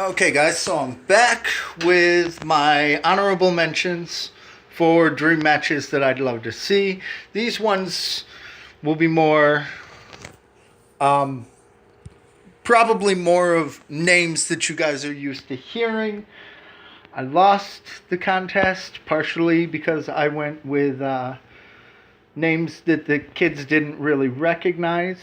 Okay, guys, so I'm back with my honorable mentions for dream matches that I'd love to see. These ones will be more, probably more of names that you guys are used to hearing. I lost the contest partially because I went with names that the kids didn't really recognize.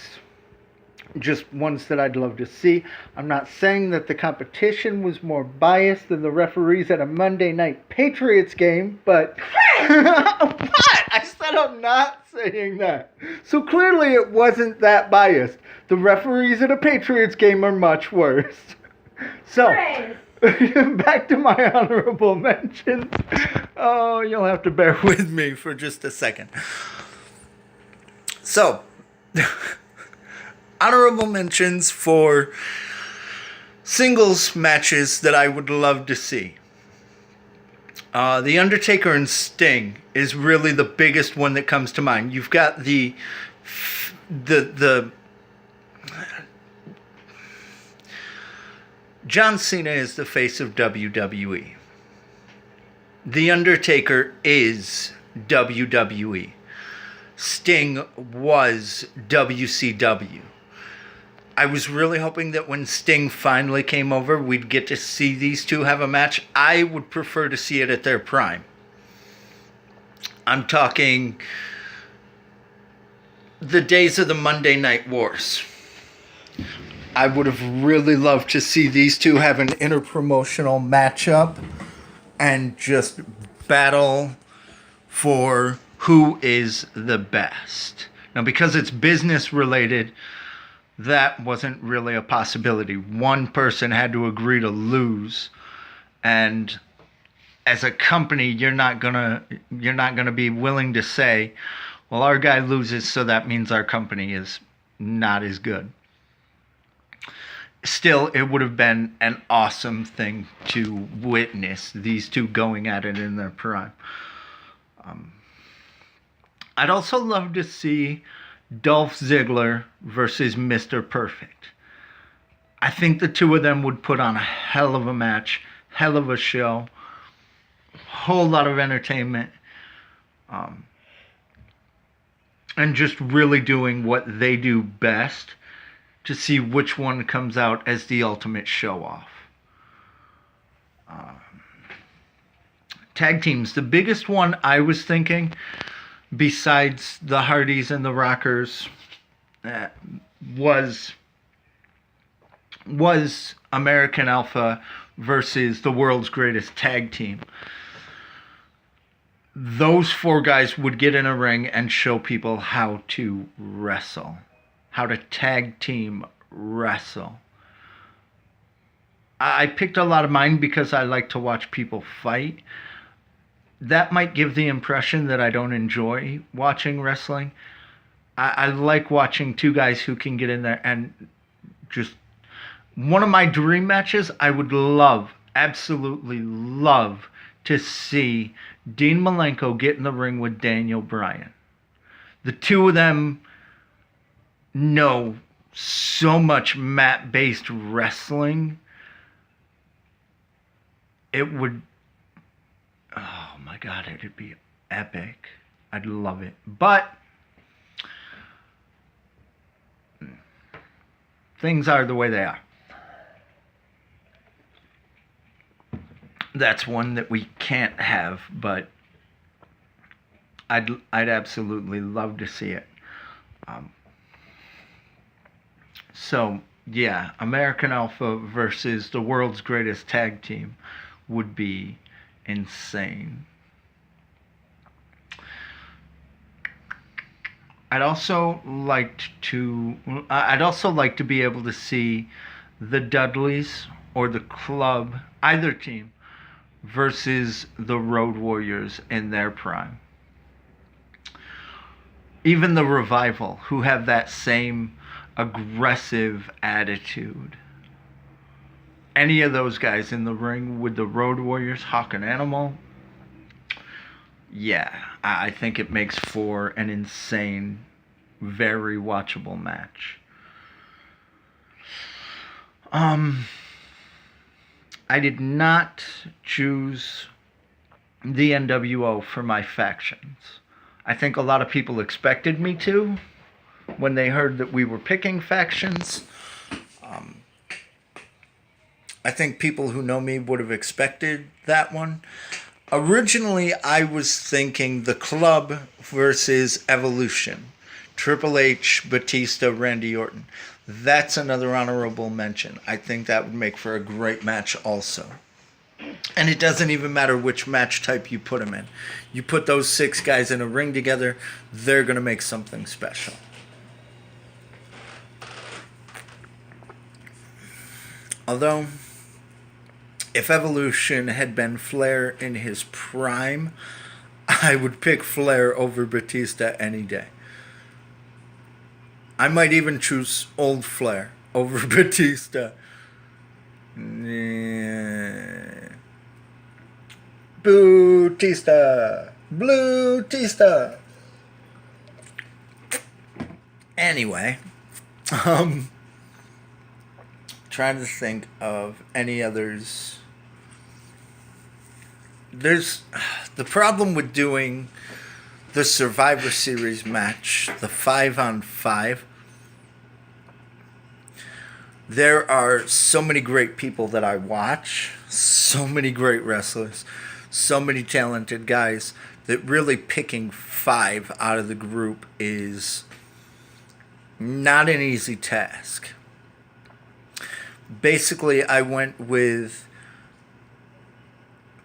Just ones that I'd love to see. I'm not saying that the competition was more biased than the referees at a Monday Night Patriots game, but what? I said I'm not saying that. So clearly it wasn't that biased. The referees at a Patriots game are much worse. So, back to my honorable mentions. Oh, you'll have to bear with me for just a second. So, honorable mentions for singles matches that I would love to see. The Undertaker and Sting is really the biggest one that comes to mind. You've got the John Cena is the face of WWE. The Undertaker is WWE. Sting was WCW. I was really hoping that when Sting finally came over, we'd get to see these two have a match. I would prefer to see it at their prime. I'm talking the days of the Monday Night Wars. I would have really loved to see these two have an interpromotional matchup and just battle for who is the best. Now, because it's business related, that wasn't really a possibility. One person had to agree to lose, and as a company, you're not gonna be willing to say, well, our guy loses, so that means our company is not as good. Still, it would have been an awesome thing to witness these two going at it in their prime. I'd also love to see Dolph Ziggler versus Mr. Perfect. I think the two of them would put on a hell of a match, hell of a show, whole lot of entertainment, and just really doing what they do best to see which one comes out as the ultimate show-off. Tag teams, the biggest one I was thinking, besides the Hardys and the Rockers, was American Alpha versus the world's greatest tag team. Those four guys would get in a ring and show people how to wrestle, how to tag team wrestle. I picked a lot of mine because I like to watch people fight. That might give the impression that I don't enjoy watching wrestling. I like watching two guys who can get in there and just... One of my dream matches, I would love, absolutely love to see Dean Malenko get in the ring with Daniel Bryan. The two of them know so much mat-based wrestling. It would... Oh my God, it'd be epic. I'd love it. But things are the way they are. That's one that we can't have, but I'd absolutely love to see it. So, yeah, American Alpha versus the world's greatest tag team would be insane. I'd also like to be able to see the Dudleys or the Club, either team, versus the Road Warriors in their prime. Even the Revival, who have that same aggressive attitude. Any of those guys in the ring with the Road Warriors, Hawk and Animal, yeah, I think it makes for an insane, very watchable match. I did not choose the NWO for my factions. I think a lot of people expected me to when they heard that we were picking factions. I think people who know me would have expected that one. Originally, I was thinking the Club versus Evolution. Triple H, Batista, Randy Orton. That's another honorable mention. I think that would make for a great match also. And it doesn't even matter which match type you put them in. You put those 6 guys in a ring together, they're going to make something special. Although, if Evolution had been Flair in his prime, I would pick Flair over Batista any day. I might even choose old Flair over Batista. Bootista. Bluetista. Anyway, trying to think of any others. There's the problem with doing the Survivor Series match, the 5-on-5. There are so many great people that I watch, so many great wrestlers, so many talented guys, that really picking 5 out of the group is not an easy task. Basically, I went with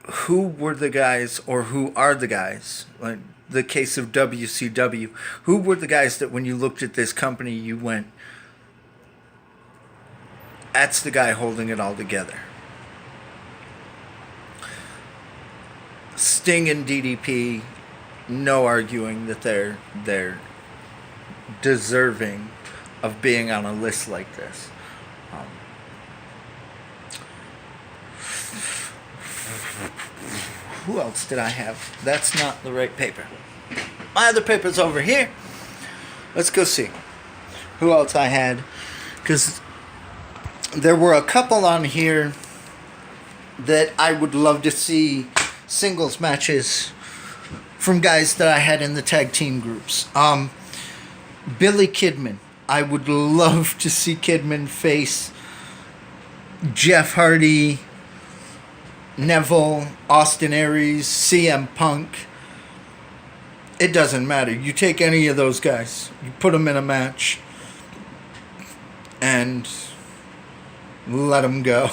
who were the guys, or who are the guys, like the case of WCW, who were the guys that when you looked at this company, you went, that's the guy holding it all together. Sting and DDP, no arguing that they're deserving of being on a list like this. Who else did I have? That's not the right paper. My other paper's over here. Let's go see who else I had, because there were a couple on here that I would love to see singles matches from guys that I had in the tag team groups. Billy Kidman. I would love to see Kidman face Jeff Hardy, Neville, Austin Aries, CM Punk. It doesn't matter. You take any of those guys, you put them in a match, and let them go.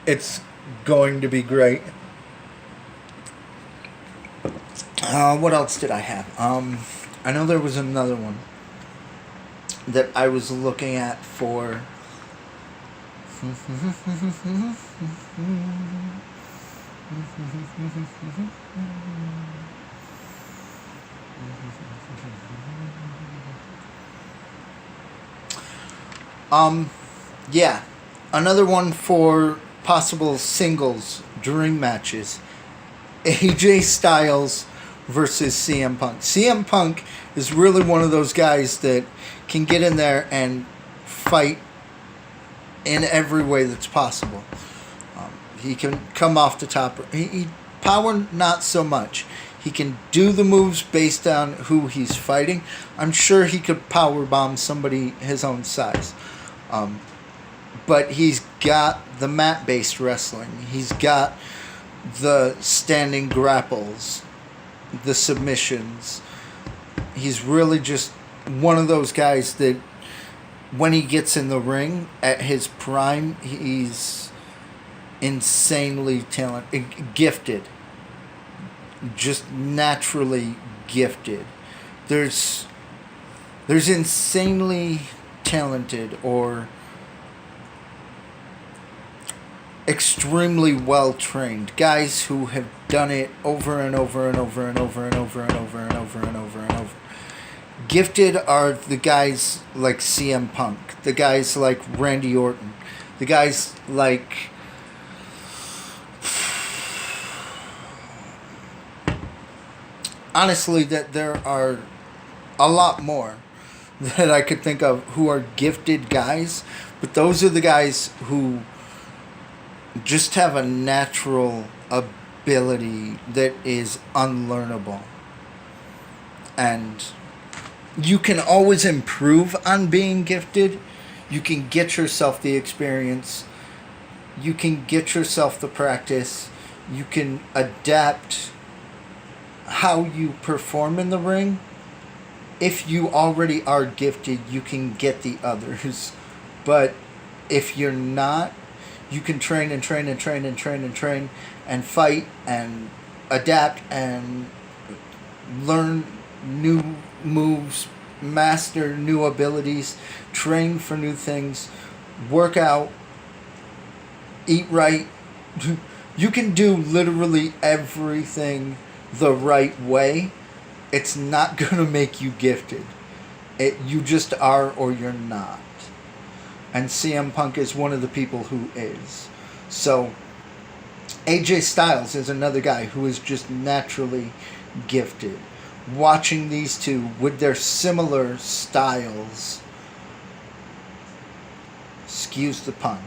It's going to be great. What else did I have? I know there was another one that I was looking at for. Yeah, another one for possible singles dream matches. AJ Styles versus CM Punk. CM Punk is really one of those guys that can get in there and fight in every way that's possible. He can come off the top. He power, not so much. He can do the moves based on who he's fighting. I'm sure he could power bomb somebody his own size. But he's got the mat-based wrestling. He's got the standing grapples, the submissions. He's really just one of those guys that when he gets in the ring at his prime, he's insanely talented, gifted, just naturally gifted. There's insanely talented or extremely well trained guys who have done it over and over and over and over and over and over and over and over and over. Gifted are the guys like CM Punk, the guys like Randy Orton, the guys like honestly that there are a lot more that I could think of who are gifted guys, but those are the guys who just have a natural ability that is unlearnable. And you can always improve on being gifted. You can get yourself the experience. You can get yourself the practice. You can adapt how you perform in the ring. If you already are gifted, you can get the others. But if you're not, you can train and train and train and train and train and fight and adapt and learn new moves, master new abilities, train for new things, work out, eat right. You can do literally everything the right way. It's not going to make you gifted. You just are or you're not. And CM Punk is one of the people who is. So AJ Styles is another guy who is just naturally gifted. Watching these two with their similar styles, excuse the pun,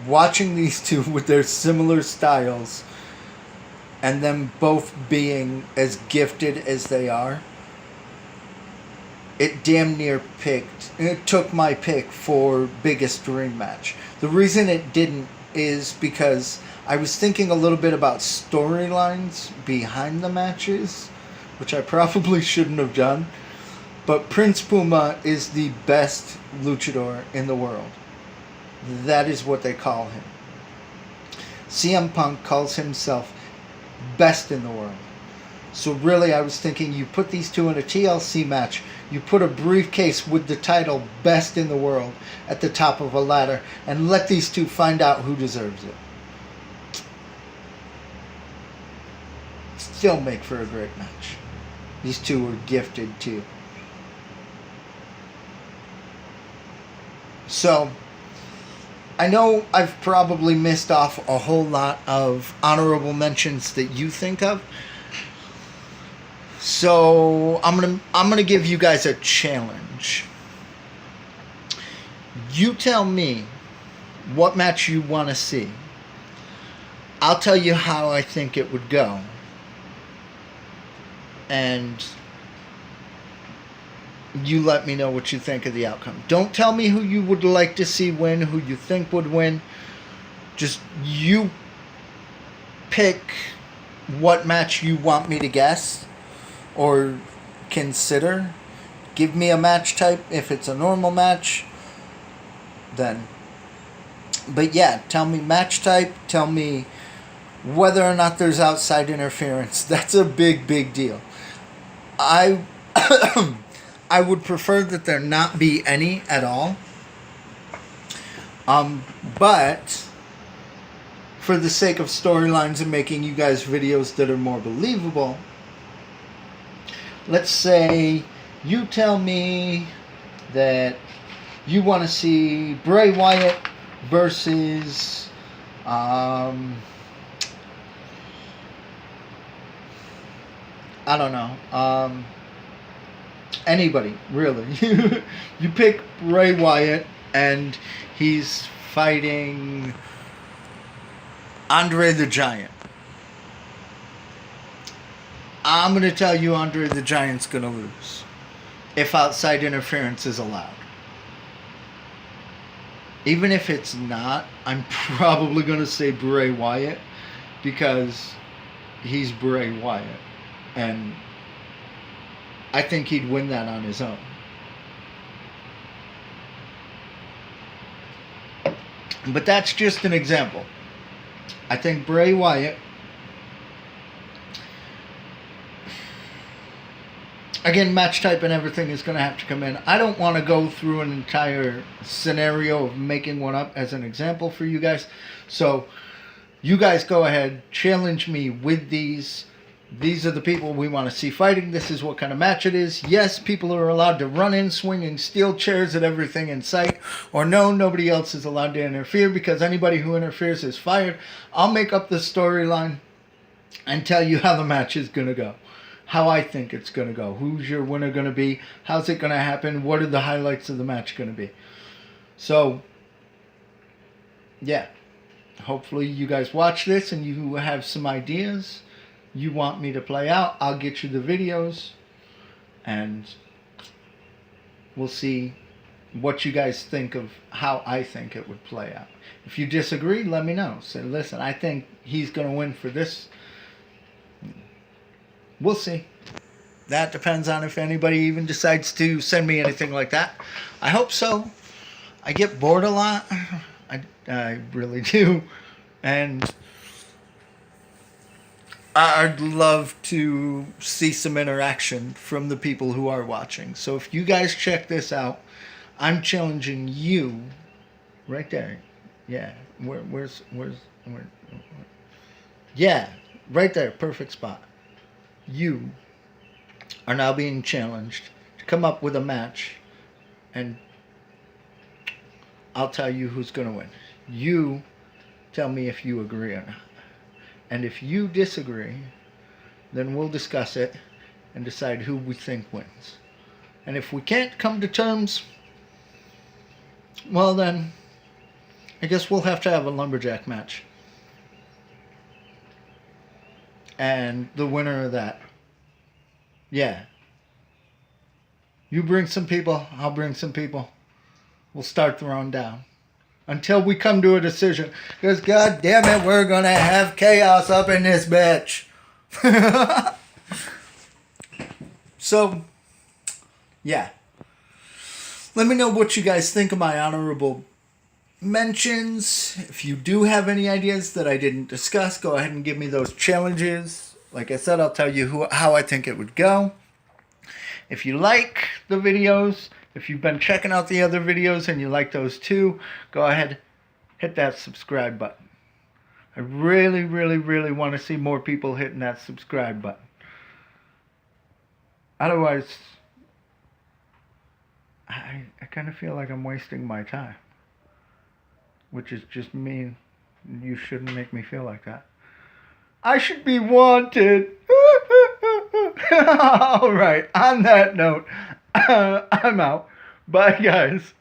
watching these two with their similar styles and them both being as gifted as they are, it damn near it took my pick for biggest dream match. The reason it didn't is because I was thinking a little bit about storylines behind the matches, which I probably shouldn't have done. But Prince Puma is the best luchador in the world. That is what they call him. CM Punk calls himself best in the world. So really, I was thinking you put these two in a TLC match, you put a briefcase with the title best in the world at the top of a ladder, and let these two find out who deserves it. Still make for a great match. These two were gifted too. So, I know I've probably missed off a whole lot of honorable mentions that you think of. So, I'm gonna give you guys a challenge. You tell me what match you want to see. I'll tell you how I think it would go. And you let me know what you think of the outcome. Don't tell me who you would like to see win, who you think would win. Just you pick what match you want me to guess or consider. Give me a match type. If it's a normal match, then. But yeah, tell me match type. Tell me whether or not there's outside interference. That's a big, big deal. I would prefer that there not be any at all. But for the sake of storylines and making you guys videos that are more believable, let's say you tell me that you want to see Bray Wyatt versus I don't know. Anybody, really. You pick Bray Wyatt and he's fighting Andre the Giant. I'm going to tell you Andre the Giant's going to lose if outside interference is allowed. Even if it's not, I'm probably going to say Bray Wyatt because he's Bray Wyatt. And I think he'd win that on his own. But that's just an example. I think Bray Wyatt, again, match type and everything is going to have to come in. I don't want to go through an entire scenario of making one up as an example for you guys. So you guys go ahead, challenge me with these. These are the people we want to see fighting. This is what kind of match it is. Yes, people are allowed to run in swinging steel chairs at everything in sight. Or no, nobody else is allowed to interfere because anybody who interferes is fired. I'll make up the storyline and tell you how the match is going to go. How I think it's going to go. Who's your winner going to be? How's it going to happen? What are the highlights of the match going to be? So, yeah. hopefully you guys watch this and you have some ideas you want me to play out. I'll get you the videos and we'll see what you guys think of how I think it would play out. If you disagree, let me know. Say, listen, I think he's going to win for this. We'll see. That depends on if anybody even decides to send me anything like that. I hope so. I get bored a lot. I really do. And I'd love to see some interaction from the people who are watching. So if you guys check this out, I'm challenging you right there. Yeah. Where's yeah, right there. Perfect spot. You are now being challenged to come up with a match, and I'll tell you who's going to win. You tell me if you agree or not. And if you disagree, then we'll discuss it and decide who we think wins. And if we can't come to terms, well then, I guess we'll have to have a lumberjack match. And the winner of that, yeah. You bring some people, I'll bring some people. We'll start throwing down until we come to a decision. Because god damn it, we're going to have chaos up in this bitch. So, yeah. Let me know what you guys think of my honorable mentions. If you do have any ideas that I didn't discuss, go ahead and give me those challenges. Like I said, I'll tell you how I think it would go. If you like the videos, if you've been checking out the other videos and you like those too, go ahead, hit that subscribe button. I really, really, really want to see more people hitting that subscribe button. Otherwise, I kind of feel like I'm wasting my time. Which is just mean. You shouldn't make me feel like that. I should be wanted. All right. On that note, I'm out. Bye, guys.